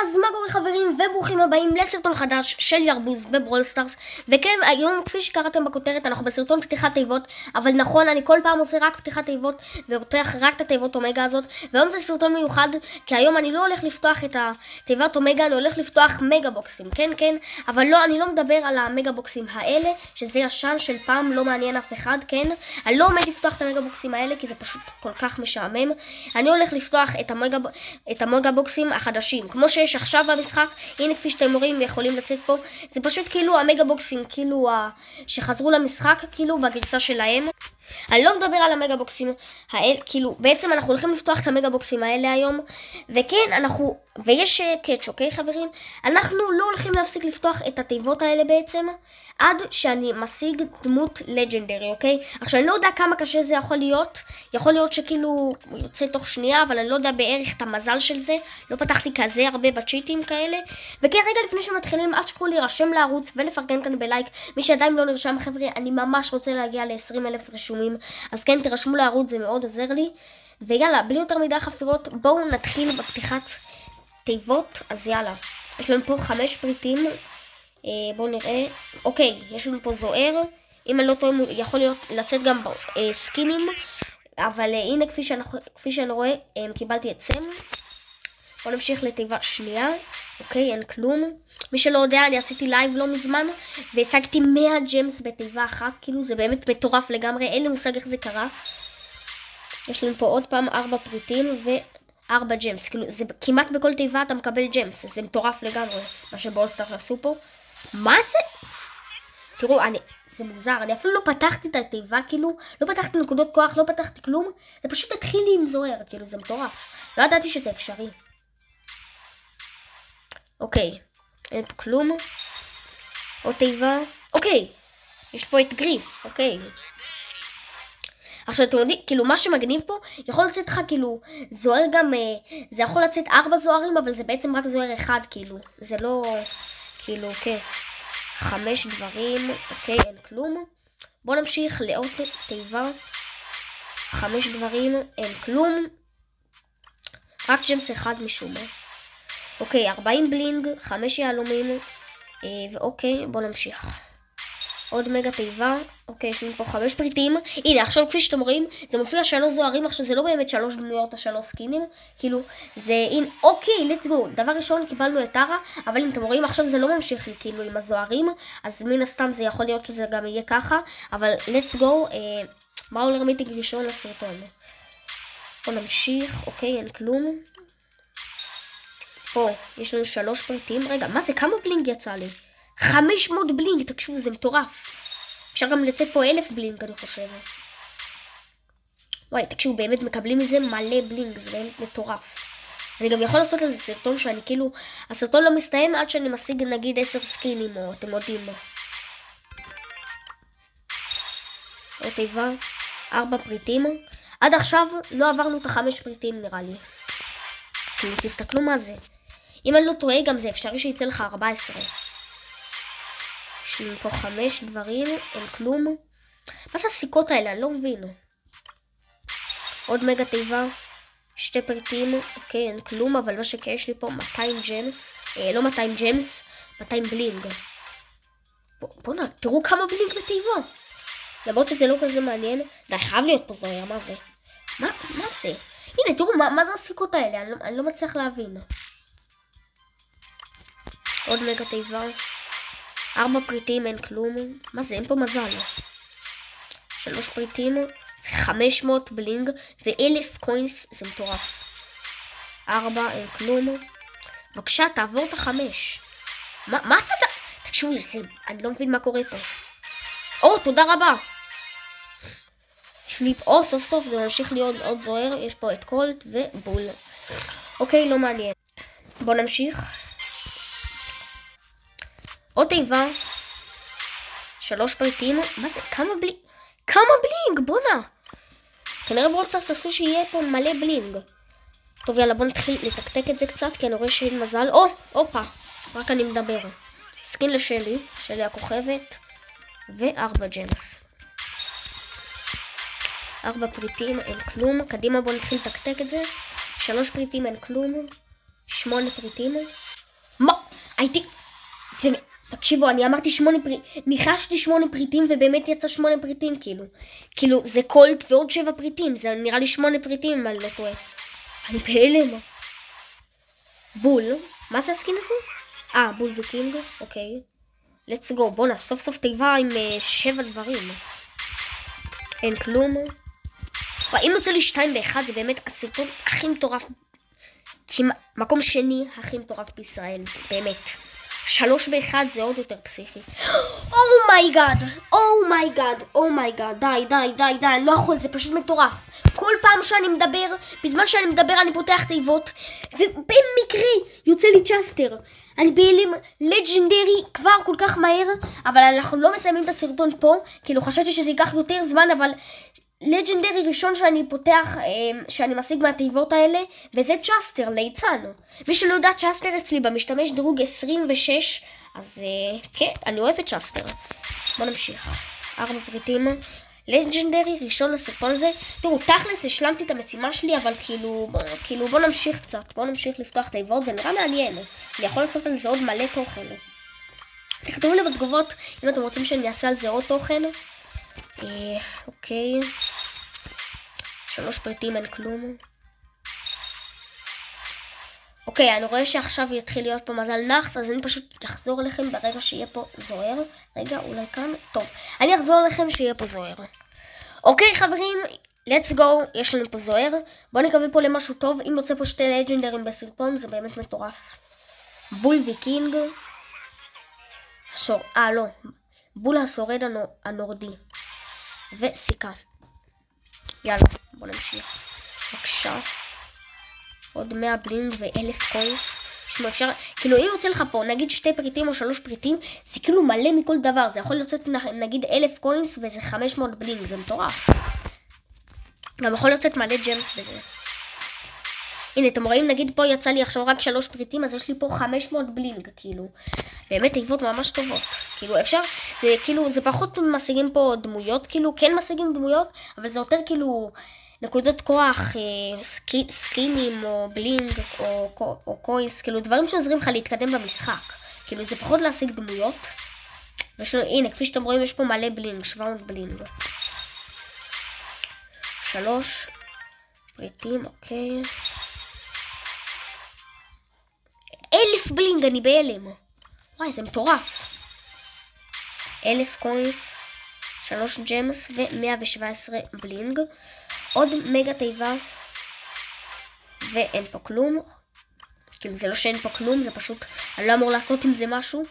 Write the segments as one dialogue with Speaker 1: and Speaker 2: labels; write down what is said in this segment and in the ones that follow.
Speaker 1: אז מה קורה חברים, וברוכים הבאים לסרטון חדש של ירבוז בברול סטארס. וכן, היום כפי שקראתם בכותרת אנחנו בסרטון פתיחת תיבות, אבל נכון, אני כל פעם עושה רק פתיחת תיבות ופותח רק את התיבות אומגה הזאת. והיום זה סרטון מיוחד, כי היום אני לא הולך לפתוח את התיבת אומגה, אני הולך לפתוח מגה בוקסים, כן, אבל לא, אני לא מדבר על המגה בוקסים האלה, שזה ישן של פעם, לא מעניין אף אחד, כן. אני לא עומד לפתוח את המגה בוקסים האלה, כי זה פשוט כל כך משעמם. אני הולך לפתוח את המגה בוקסים החדשים, כמו שיש עכשיו במשחק. הנה כפי שאתם רואים, יכולים לצאת פה. זה פשוט כאילו המגה בוקסים, כאילו שחזרו למשחק, כאילו בגרסה שלהם. אני לא מדבר על המגה בוקסים האלה, כאילו בעצם אנחנו הולכים לפתוח את המגה בוקסים האלה היום. וכן, ויש קאץ', אוקיי חברים? אנחנו לא הולכים להפסיק לפתוח את התיבות האלה בעצם, עד שאני משיג דמות לג'נדרי, אוקיי? עכשיו אני לא יודע כמה קשה זה יכול להיות שכאילו יוצא תוך שנייה, אבל אני לא יודע בערך את המזל של זה. לא פתחתי כזה הרבה בצ'יטים כאלה. וכן, רגע לפני שמתחילים, אל תשכחו להירשם לערוץ ולפרגן כאן בלייק. מי שעדיין לא נרשם חבר'ה, אני ממש רוצה להגיע ל-20,000 רשומים, אז כן, תירשמו לערוץ, זה מאוד עוזר לי. ויאללה, בלי יותר מדי חפירות, בואו נתחיל בפתיחת תיבות. אז יאללה, יש לנו פה 5 פריטים. בואו נראה. אוקיי, יש לנו פה זוהר. אם אני לא טועה, יכול לצאת גם סקינים. אבל הנה, כפי שאני רואה, קיבלתי את סם. בואו נמשיך לתיבה שנייה. אוקיי, אין כלום. מי שלא יודע, אני עשיתי לייב לא מזמן, והשגתי 100 ג'מס בתיבה אחת. כאילו, זה באמת מטורף לגמרי. אין לי מושג איך זה קרה. יש לנו פה עוד פעם 4 פריטים ו4 ג'מס. כאילו, זה כמעט בכל תיבה אתה מקבל ג'מס. זה מטורף לגמרי, מה שברול סטארס עשו פה. מה זה? תראו, זה מוזר. אני אפילו לא פתחתי את התיבה, כאילו, לא פתחתי נקודות כוח, לא פתחתי כלום. זה פשוט התחיל לי עם זוהר, כאילו, זה מטורף. לא ידעתי שזה אפשרי. אוקיי, אין פה כלום. עוד תיבה. אוקיי, יש פה את גריף, אוקיי. עכשיו אתם יודעים, כאילו מה שמגניב פה, יכול לצאת לך כאילו זוהר גם, זה יכול לצאת 4 זוהרים, אבל זה בעצם רק זוהר אחד, כאילו. זה לא, כאילו, אוקיי. 5 דברים, אוקיי, אין כלום. בואו נמשיך לעוד תיבה. 5 דברים, אין כלום. רק ג'מס אחד משום מה. אוקיי, 40 בלינג, 5 יהלומים, ואוקיי, בואו נמשיך. עוד מגה תיבה. אוקיי, יש לנו פה 5 פריטים. הנה, עכשיו כפי שאתם רואים, זה מופיע 3 זוהרים. עכשיו זה לא באמת 3 דמויות או 3 סקינים. כאילו, זה, הנה, אוקיי, let's go. דבר ראשון, קיבלנו את טרה, אבל אם אתם רואים, עכשיו זה לא ממשיך לי, כאילו, עם הזוהרים. אז מן הסתם זה יכול להיות שזה גם יהיה ככה. אבל let's go, בראולר מיתיק ראשון לסרטון. בואו נמשיך. אוקיי, אין כלום. פה, יש לנו 3 פריטים. רגע, מה זה? כמה בלינג יצא לי? 500 בלינג, תקשיבו, זה מטורף. אפשר גם לצאת פה 1000 בלינג, אני חושב. וואי, תקשיבו, באמת מקבלים מזה מלא בלינג, זה באמת מטורף. אני גם יכול לעשות איזה סרטון שאני כאילו, הסרטון לא מסתיים עד שאני משיג נגיד 10 סקינים, או אתם יודעים מה. עוד תיבה, 4 פריטים. עד עכשיו לא עברנו את 5 פריטים נראה לי. כאילו, תסתכלו מה זה. אם אני לא טועה, גם זה אפשרי שיצא לך 14. יש לנו פה 5 דברים, אין כלום. מה זה הסיכות האלה? אני לא מבין. עוד מגה תיבה, 2 פריטים, אוקיי, אין כלום, אבל מה שיש לי פה 200 ג'מס, לא 200 ג'מס, 200 בלינג. בואו תראו כמה בלינג בתיבה. למרות שזה לא כזה מעניין, די, חייב להיות פה זוהר, מה זה? מה זה? הנה, תראו, מה זה הסיכות האלה? אני לא מצליח להבין. עוד מגה תיבה. 4 פריטים, אין כלום. מה זה? אין פה מזל. 3 פריטים, 500 בלינג, ו1000 קוינס, זה מטורף. 4, אין כלום. בבקשה, תעבור את 5. מה זה? תקשיבו, אני לא מבין מה קורה פה. תודה רבה. יש לי פה, סוף סוף זה ממשיך להיות עוד זוהר. יש פה את קולט ובול. אוקיי, לא מעניין. בואו נמשיך. עוד תיבה. 3 פריטים. מה זה? כמה בלינג? בואנה. כנראה ברול סטארס עשו שיהיה פה מלא בלינג. טוב, יאללה, בואו נתחיל לתקתק את זה קצת, כי אני רואה שאין מזל. הופה. רק אני מדבר. סקין שלי הכוכבת. ו4 ג'מס. 4 פריטים, אין כלום. קדימה, בואו נתחיל לתקתק את זה. 3 פריטים, אין כלום. 8 פריטים. הייתי... תקשיבו, אני אמרתי 8 פריטים, ניחשתי 8 פריטים ובאמת יצא 8 פריטים, כאילו, זה קולט ועוד 7 פריטים, זה נראה לי 8 פריטים אם אני לא טועה. אני בהלם. בול, מה זה הסקין הזה? בול וקינג, אוקיי. let's go, בואנה, סוף סוף תיבה עם 7 דברים. אין כלום. אם יוצא לי 2 ב-1 זה באמת הסרטון הכי מטורף, מקום שני הכי מטורף בישראל, באמת. 3 ב-1 זה עוד יותר פסיכי. אומייגאד, די, אני לא יכול, זה פשוט מטורף. כל פעם שאני מדבר, בזמן שאני מדבר אני פותח תיבות, ובמקרה יוצא לי צ'סטר. אני בהלם, לג'נדרי כבר כל כך מהר, אבל אנחנו לא מסיימים את הסרטון פה, כאילו חשבתי שזה ייקח יותר זמן, אבל לג'נדרי ראשון שאני פותח, שאני משיג מהתיבות האלה, וזה צ'סטר, ליצן. מי שלא יודע, צ'סטר אצלי במשתמש דירוג 26, אז כן, אני אוהבת צ'סטר. בוא נמשיך. 4 פריטים. לג'נדרי ראשון לסרטון הזה. תראו, תכלס השלמתי את המשימה שלי, אבל כאילו בוא נמשיך קצת. בוא נמשיך לפתוח תיבות, זה נראה מעניין. אני יכול לעשות על זה עוד מלא תוכן. תכתבו לי בתגובות אם אתם רוצים שאני אעשה על זה עוד תוכן. אוקיי. 3 פריטים, אין כלום. אוקיי, אני רואה שעכשיו יתחיל להיות פה מזל נחס, אז אני פשוט אחזור אליכם ברגע שיהיה פה זוהר. רגע, אולי כאן. טוב, אני אחזור אליכם שיהיה פה זוהר. אוקיי, חברים, let's go, יש לנו פה זוהר. בואו נקווה פה למשהו טוב. אם יוצא פה 2 לג'נדרים בסרטון, זה באמת מטורף. בול וקינג. לא. בול השורד הנורדי. וסיכה. יאללה, בוא נמשיך. בבקשה. עוד 100 בלינג ו1000 קוינס. שמע, אפשר, כאילו אם יוצא לך פה, נגיד 2 פריטים או 3 פריטים, זה כאילו מלא מכל דבר. זה יכול לצאת נגיד 1000 קוינס וזה 500 בלינג, זה מטורף. גם יכול לצאת מלא ג'מס בזה. הנה, אתם רואים, נגיד פה יצא לי עכשיו רק 3 פריטים, אז יש לי פה 500 בלינג, כאילו. באמת תיבות ממש טובות. כאילו אפשר, זה כאילו, זה פחות משיגים פה דמויות, כאילו, כן משיגים דמויות, אבל זה יותר כאילו נקודות כוח, סקינים או בלינג או קוינס, כאילו דברים שעוזרים לך להתקדם במשחק. כאילו זה פחות להשיג דמויות. הנה, כפי שאתם רואים, יש פה מלא בלינג, 700 בלינג. 3 פריטים, אוקיי. 1000 בלינג, אני בהלם. וואי, זה מטורף. 1000 קוינס, 3 ג'מס ו117 בלינג. עוד מגה תיבה. ואין פה כלום. כאילו זה לא שאין פה כלום, זה פשוט אני לא אמור לעשות עם זה משהו.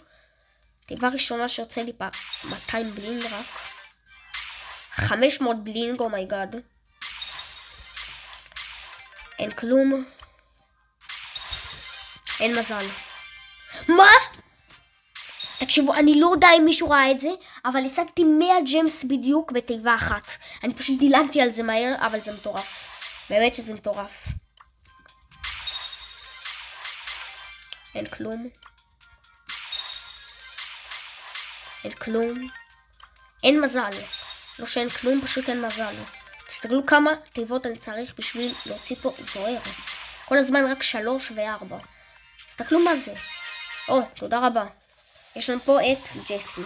Speaker 1: תיבה ראשונה שיוצא לי פה 200 בלינג רק. 500 בלינג, אומייגאד. אין כלום. אין מזל. מה? תקשיבו, אני לא יודע אם מישהו ראה את זה, אבל השגתי 100 ג'מס בדיוק בתיבה אחת. אני פשוט דילגתי על זה מהר, אבל זה מטורף. באמת שזה מטורף. אין כלום. אין כלום. אין מזל. לא שאין כלום, פשוט אין מזל. תסתכלו כמה תיבות אני צריך בשביל להוציא פה זוהר. כל הזמן רק 3 ו4. תסתכלו מה זה. תודה רבה. יש לנו פה את ג'סי.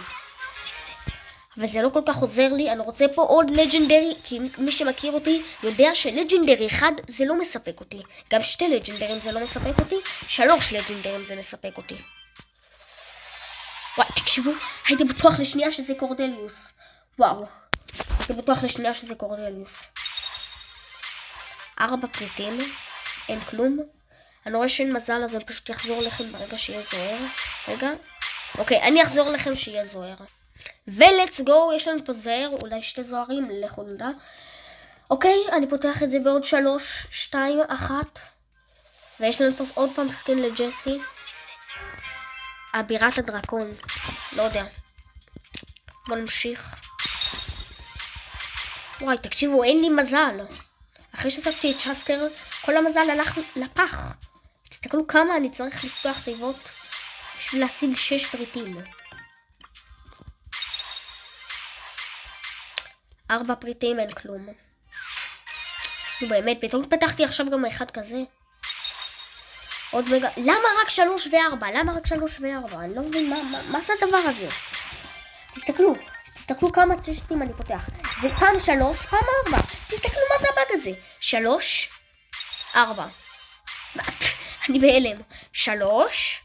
Speaker 1: אבל זה לא כל כך עוזר לי. אני רוצה פה עוד לג'נדרי, כי מי שמכיר אותי יודע שלג'נדרי 1 זה לא מספק אותי. גם 2 לג'נדרים זה לא מספק אותי. 3 לג'נדרים זה מספק אותי. וואי, תקשיבו, הייתי בטוח לשנייה שזה קורדליוס. וואו, הייתי בטוח לשנייה שזה קורדליוס. 4 פריטים, אין כלום. אני רואה שאין מזל, אז אני פשוט אחזור לכם ברגע שיהיה זוהר. רגע. אוקיי, אני אחזור לכם שיהיה זוהר. ולlet's go, יש לנו פה זוהר, אולי 2 זוהרים, לכו נדע. אוקיי, אני פותח את זה בעוד 3, 2, 1. ויש לנו פה עוד פעם סקין לג'סי. אבירת הדרקון. לא יודע. בוא נמשיך. וואי, תקשיבו, אין לי מזל. אחרי ששגתי את צ'סטר, כל המזל הלך לפח. תסתכלו כמה אני צריך לפתוח תיבות בשביל להשיג 6 פריטים. 4 פריטים, אין כלום. נו באמת, פתאום פתחתי עכשיו גם אחד כזה. עוד מגה... למה רק 3 ו-4? למה רק 3 ו-4? אני לא מבין מה זה הדבר הזה. תסתכלו כמה צ'יסטים אני פותח. זה פעם 3, פעם 4. תסתכלו מה זה הבאג הזה. 3, 4. אני בהלם. 3.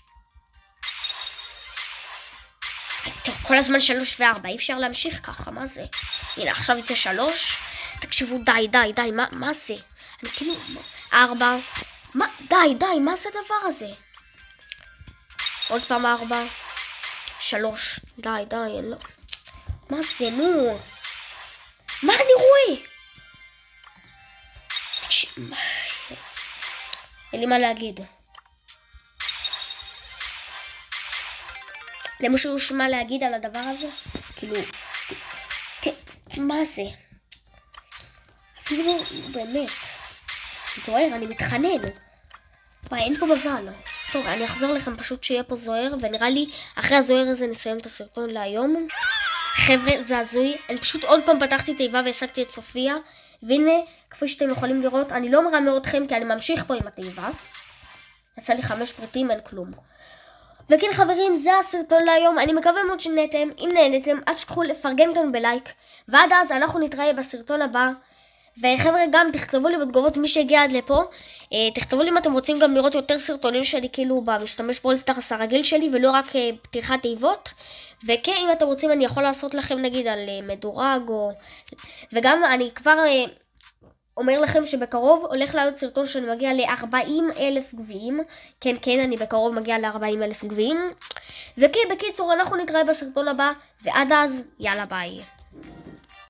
Speaker 1: טוב, כל הזמן 3 ו-4. אי אפשר להמשיך ככה, מה זה? הנה, עכשיו יצא 3. תקשיבו, די, מה זה? אני כאילו... 4. די, מה זה הדבר הזה? עוד פעם 4. 3. די, לא... מה זה, נו? מה אני רואה? אין לי מה להגיד. למשהו יש מה להגיד על הדבר הזה? כאילו... מה זה? אפילו באמת. זוהר, אני מתחנן. אין פה מזל. טוב, אני אחזור לכם פשוט שיהיה פה זוהר, ונראה לי אחרי הזוהר הזה נסיים את הסרטון להיום. חבר'ה, זה הזוי. אני פשוט עוד פעם פתחתי תיבה והעסקתי את סופיה, והנה, כפי שאתם יכולים לראות, אני לא מרמה אתכם כי אני ממשיך פה עם התיבה. יצא לי 5 פריטים, אין כלום. וכן חברים, זה הסרטון להיום. אני מקווה מאוד שנהנתם. אם נהנתם, אל תשכחו לפרגן כאן בלייק, ועד אז אנחנו נתראה בסרטון הבא. וחבר'ה, גם תכתבו לי בתגובות מי שהגיע עד לפה, תכתבו לי אם אתם רוצים גם לראות יותר סרטונים שלי כאילו במשתמש ברול סטארס הרגיל שלי, ולא רק פתיחת תיבות. וכן, אם אתם רוצים אני יכול לעשות לכם נגיד על מדורג, וגם אני כבר אומר לכם שבקרוב הולך להיות סרטון שאני מגיע ל-40,000 גביעים. כן, אני בקרוב מגיע ל-40,000 גביעים. וכן, בקיצור, אנחנו נתראה בסרטון הבא, ועד אז, יאללה ביי.